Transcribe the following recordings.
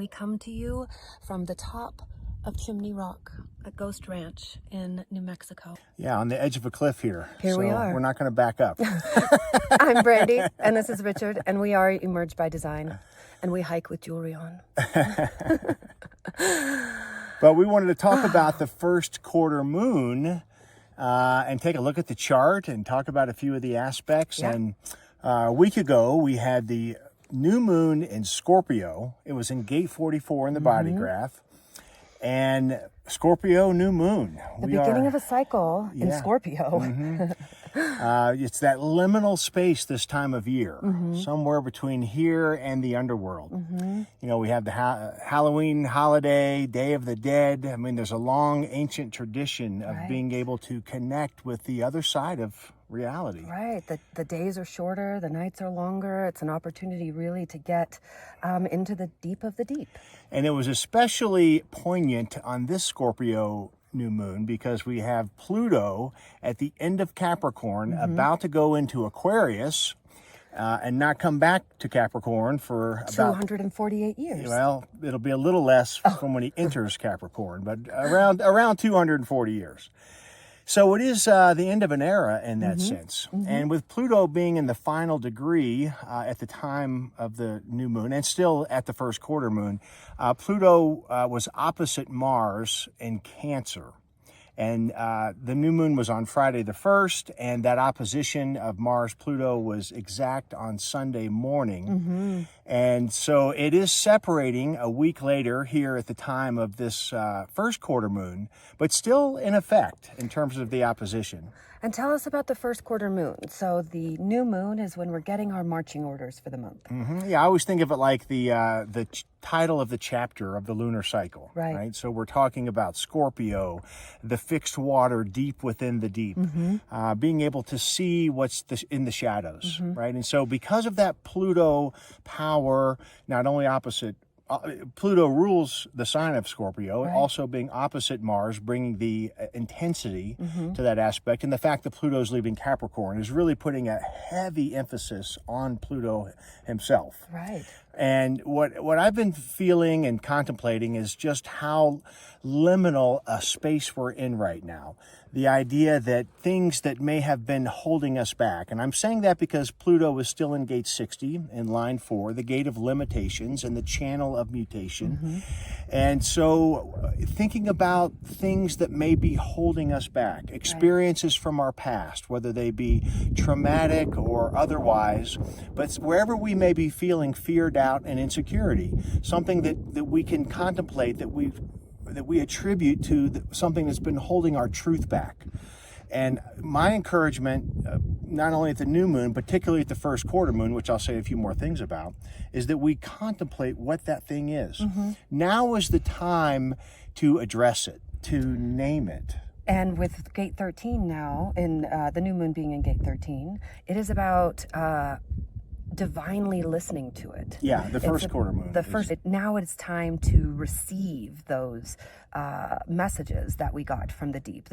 we come to you from the top of Chimney Rock, a ghost ranch in New Mexico. Yeah, on the edge of a cliff here. Here we are. We're not going to back up. I'm Brandy, and this is Richard, and we are Emerged by Design, and we hike with jewelry on. But we wanted to talk about the first quarter moon and take a look at the chart and talk about a few of the aspects. Yeah. And a week ago, we had the new moon in Scorpio. It was in gate 44 in the body graph. And Scorpio New Moon. The beginning of a cycle in Scorpio. It's that liminal space this time of year, somewhere between here and the underworld. You know, we have the Halloween holiday, Day of the Dead. I mean, there's a long ancient tradition of being able to connect with the other side of reality. Right. The days are shorter, the nights are longer. It's an opportunity really to get into the deep of the deep. And it was especially poignant on this Scorpio new moon because we have Pluto at the end of Capricorn about to go into Aquarius and not come back to Capricorn for about 248 years. Well, it'll be a little less from when he enters Capricorn, but around 240 years. So it is the end of an era in that sense. And with Pluto being in the final degree at the time of the new moon, and still at the first quarter moon, Pluto was opposite Mars in Cancer. And the new moon was on Friday the 1st, and that opposition of Mars-Pluto was exact on Sunday morning. And so it is separating a week later here at the time of this first quarter moon, but still in effect in terms of the opposition. And tell us about the first quarter moon. So the new moon is when we're getting our marching orders for the month. Yeah, I always think of it like the title of the chapter of the lunar cycle. Right. So we're talking about Scorpio, the fixed water deep within the deep, being able to see what's in the shadows, right? And so because of that Pluto power, not only opposite Pluto rules the sign of Scorpio, also being opposite Mars, bringing the intensity to that aspect. And the fact that Pluto's leaving Capricorn is really putting a heavy emphasis on Pluto himself. Right. And what I've been feeling and contemplating is just how liminal a space we're in right now. The idea that things that may have been holding us back, and I'm saying that because Pluto is still in gate 60 in line 4, the gate of limitations and the channel of mutation. And so thinking about things that may be holding us back, experiences from our past, whether they be traumatic or otherwise, but wherever we may be feeling fear, doubt, and insecurity, something that we can contemplate, that we attribute to something that's been holding our truth back. And my encouragement, not only at the new moon, particularly at the first quarter moon, which I'll say a few more things about, is that we contemplate what that thing is. Now is the time to address it, to name it. And with gate 13 now, in the new moon being in gate 13, it is about divinely listening to it. Yeah, the first quarter moon. Now it's time to receive those messages that we got from the deep,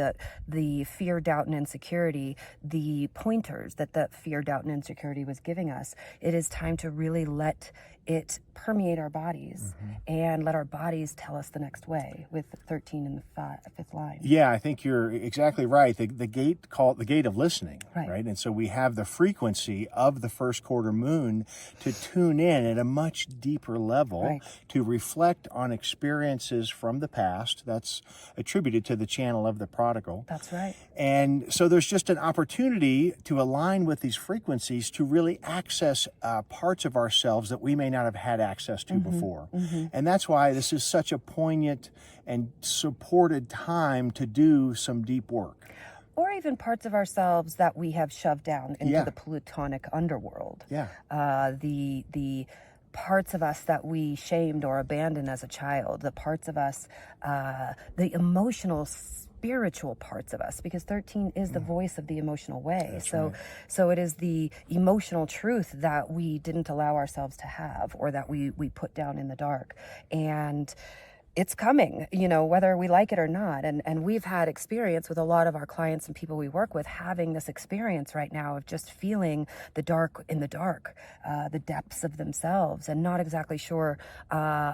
the fear, doubt, and insecurity, the pointers that the fear, doubt, and insecurity was giving us. It is time to really let it permeate our bodies and let our bodies tell us the next way with 13 in the fifth line. Yeah, I think you're exactly right. The gate called the gate of listening, right? And so we have the frequency of the first quarter moon to tune in at a much deeper level to reflect on experiences from the past that's attributed to the channel of the prodigal. That's right. And so there's just an opportunity to align with these frequencies to really access parts of ourselves that we may not have had access to before. And that's why this is such a poignant and supported time to do some deep work. Or even parts of ourselves that we have shoved down into the plutonic underworld. The parts of us that we shamed or abandoned as a child, the parts of us, the emotional, spiritual parts of us, because 13 is the voice of the emotional way. So it is the emotional truth that we didn't allow ourselves to have, or that we put down in the dark. And it's coming, whether we like it or not. And we've had experience with a lot of our clients and people we work with having this experience right now of just feeling the dark in the dark, the depths of themselves, and not exactly sure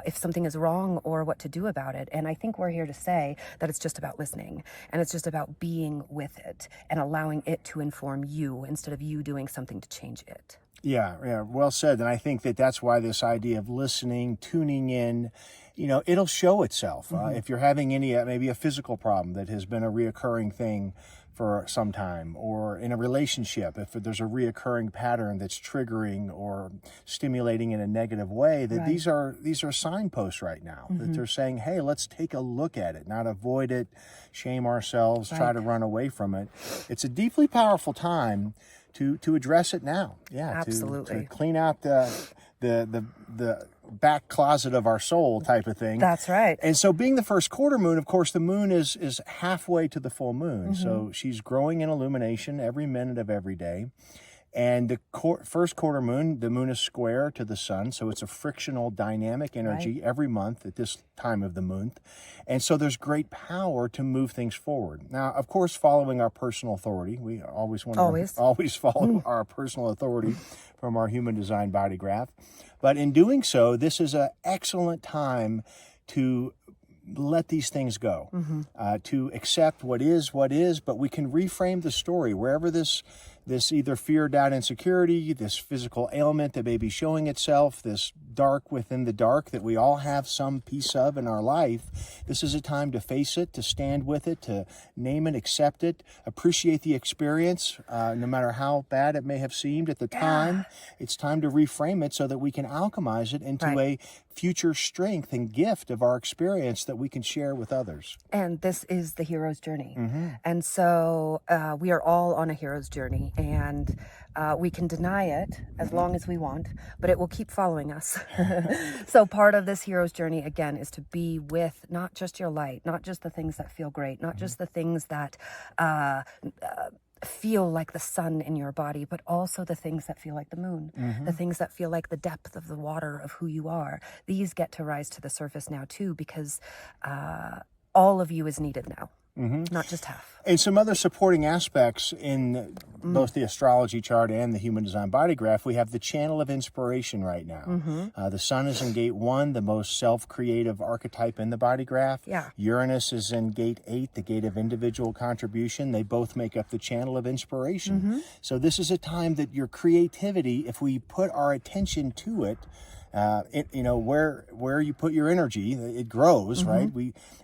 if something is wrong or what to do about it. And I think we're here to say that it's just about listening, and it's just about being with it and allowing it to inform you instead of you doing something to change it. Yeah, well said. And I think that that's why this idea of listening, tuning in, it'll show itself. If you're having any, maybe a physical problem that has been a reoccurring thing for some time, or in a relationship, if there's a reoccurring pattern that's triggering or stimulating in a negative way, that these are signposts right now that they're saying, hey, let's take a look at it, not avoid it, shame ourselves, try to run away from it. It's a deeply powerful time to address it now. Yeah, absolutely. To clean out the back closet of our soul type of thing. That's right. And so being the first quarter moon, of course, the moon is halfway to the full moon. So she's growing in illumination every minute of every day. And the first quarter moon, the moon is square to the sun, so it's a frictional dynamic energy every month at this time of the month. And so there's great power to move things forward. Now, of course, following our personal authority, we always want to always follow our personal authority from our human design body graph. But in doing so, this is an excellent time to let these things go, to accept what is, but we can reframe the story wherever this either fear, doubt, insecurity, this physical ailment that may be showing itself, this dark within the dark that we all have some piece of in our life. This is a time to face it, to stand with it, to name it, accept it, appreciate the experience, no matter how bad it may have seemed at the time. It's time to reframe it so that we can alchemize it into a future strength and gift of our experience that we can share with others. And this is the hero's journey. And so we are all on a hero's journey, and we can deny it as long as we want, but it will keep following us. So part of this hero's journey, again, is to be with not just your light, not just the things that feel great, not just the things that feel like the sun in your body, but also the things that feel like the moon, the things that feel like the depth of the water of who you are. These get to rise to the surface now too, because all of you is needed now, not just half. And some other supporting aspects in both the astrology chart and the human design body graph, we have the channel of inspiration right now. The sun is in gate 1, the most self-creative archetype in the body graph. Uranus is in gate 8, the gate of individual contribution. They both make up the channel of inspiration. So this is a time that your creativity, if we put our attention to it, where you put your energy, it grows, right?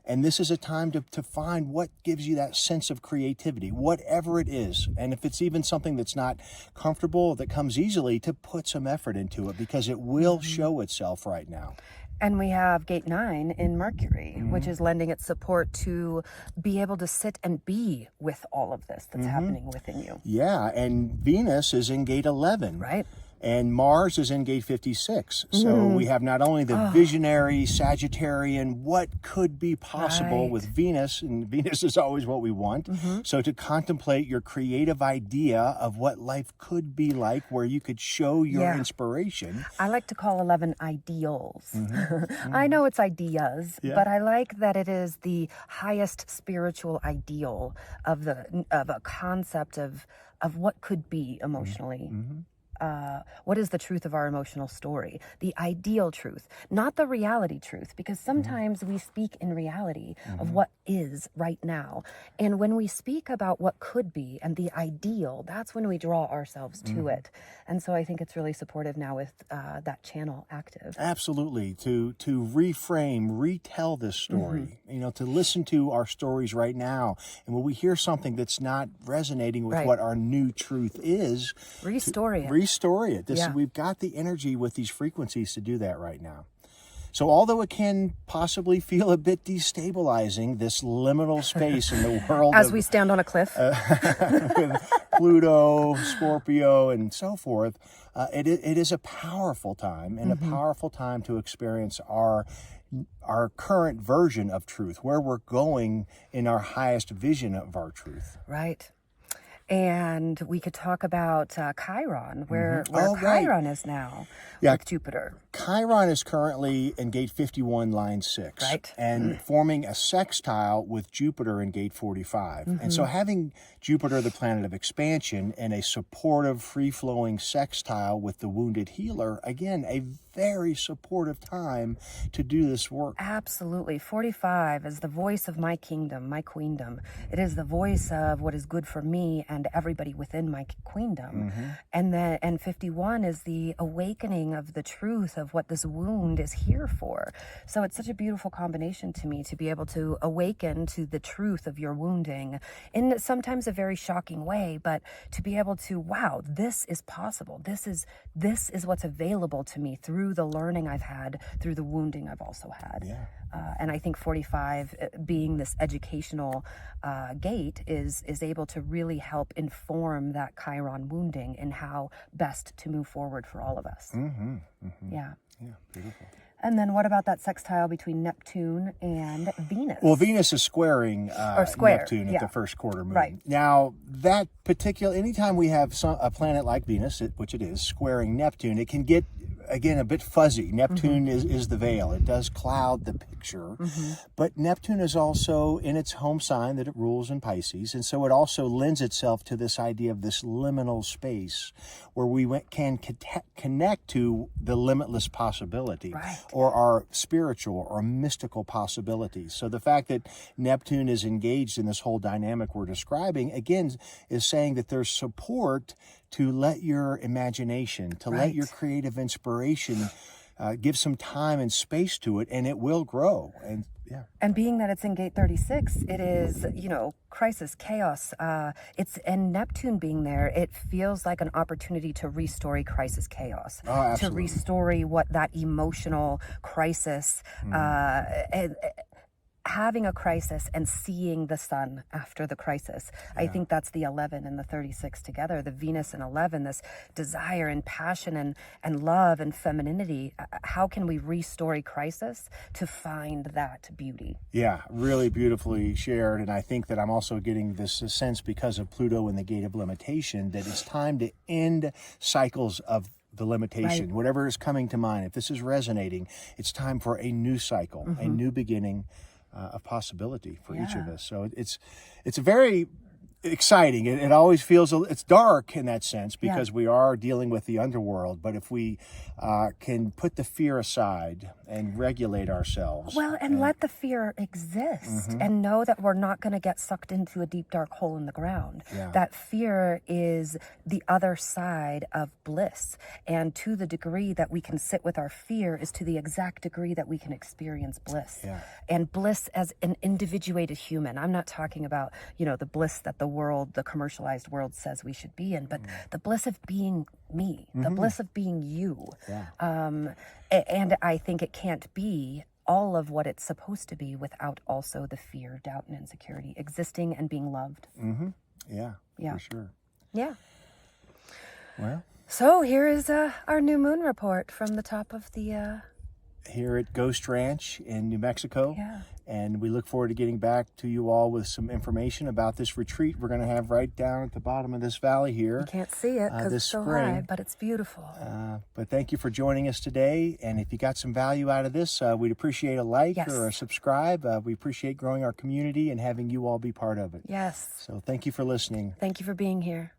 And this is a time to find what gives you that sense of creativity, whatever it is. And if it's even something that's not comfortable, that comes easily, to put some effort into it, because it will show itself right now. And we have gate 9 in Mercury, which is lending its support to be able to sit and be with all of this that's happening within you. Yeah, and Venus is in gate 11. Right. And Mars is in gate 56. So we have not only the visionary, Sagittarian, what could be possible with Venus, and Venus is always what we want. So to contemplate your creative idea of what life could be like, where you could show your inspiration. I like to call 11 ideals. I know it's ideas, but I like that it is the highest spiritual ideal of a concept of what could be emotionally. What is the truth of our emotional story? The ideal truth, not the reality truth, because sometimes we speak in reality of what is right now. And when we speak about what could be and the ideal, that's when we draw ourselves to it. And so I think it's really supportive now with that channel active. Absolutely. To reframe, retell this story, to listen to our stories right now. And when we hear something that's not resonating with what our new truth is, restore it. Restore it. We've got the energy with these frequencies to do that right now. So although it can possibly feel a bit destabilizing, this liminal space in the world as we stand on a cliff, with Pluto, Scorpio, and so forth, it is a powerful time, and a powerful time to experience our current version of truth, where we're going in our highest vision of our truth. Right. And we could talk about Chiron, where Chiron is now with Jupiter. Chiron is currently in gate 51, line 6. Right. And forming a sextile with Jupiter in gate 45. And so having Jupiter, the planet of expansion, and a supportive, free-flowing sextile with the wounded healer, again, a very supportive time to do this work. Absolutely. 45 is the voice of my kingdom, my queendom. It is the voice of what is good for me and everybody within my queendom. And 51 is the awakening of the truth of what this wound is here for. So it's such a beautiful combination to me to be able to awaken to the truth of your wounding in sometimes a very shocking way, but to be able to, wow, this is possible. This is what's available to me through the learning I've had, through the wounding I've also had. Yeah. And I think 45 being this educational gate is able to really help inform that Chiron wounding and how best to move forward for all of us. Yeah. Yeah, beautiful. And then what about that sextile between Neptune and Venus? Well, Venus is squaring Neptune at the first quarter moon. Right. Now, that particular, anytime we have a planet like Venus, which it is, squaring Neptune, it can get, again, a bit fuzzy. Neptune is the veil. It does cloud the picture. But Neptune is also in its home sign that it rules in Pisces. And so it also lends itself to this idea of this liminal space where we can connect to the limitless possibility. Right. Or our spiritual or mystical possibilities. So the fact that Neptune is engaged in this whole dynamic we're describing, again, is saying that there's support to let your imagination, to let your creative inspiration give some time and space to it, and it will grow. And being that it's in gate 36, it is, crisis, chaos. And Neptune being there, it feels like an opportunity to restore crisis, chaos. Oh, absolutely. To restore what that emotional crisis, having a crisis and seeing the sun after the crisis. I think that's the 11 and the 36 together, the Venus and 11, this desire and passion and love and femininity. How can we restore crisis to find that beauty? Yeah, really beautifully shared. And I think that I'm also getting this sense because of Pluto in the gate of limitation that it's time to end cycles of the limitation, whatever is coming to mind. If this is resonating, it's time for a new cycle, a new beginning of possibility for each of us. So it's very exciting. It always feels, it's dark in that sense because we are dealing with the underworld. But if we can put the fear aside and regulate ourselves. Well, and let the fear exist and know that we're not going to get sucked into a deep, dark hole in the ground. That fear is the other side of bliss. And to the degree that we can sit with our fear is to the exact degree that we can experience bliss. And bliss as an individuated human. I'm not talking about, the bliss that the commercialized world says we should be in, but the bliss of being me, the bliss of being you. And I think it can't be all of what it's supposed to be without also the fear, doubt, and insecurity existing and being loved. Yeah, for sure. Yeah. Well. So here is our new moon report from the top of the... here at Ghost Ranch in New Mexico. And we look forward to getting back to you all with some information about this retreat we're going to have right down at the bottom of this valley here. You can't see it because it's so high, but it's beautiful. But thank you for joining us today. And if you got some value out of this, we'd appreciate a like or a subscribe. We appreciate growing our community and having you all be part of it. Yes. So thank you for listening. Thank you for being here.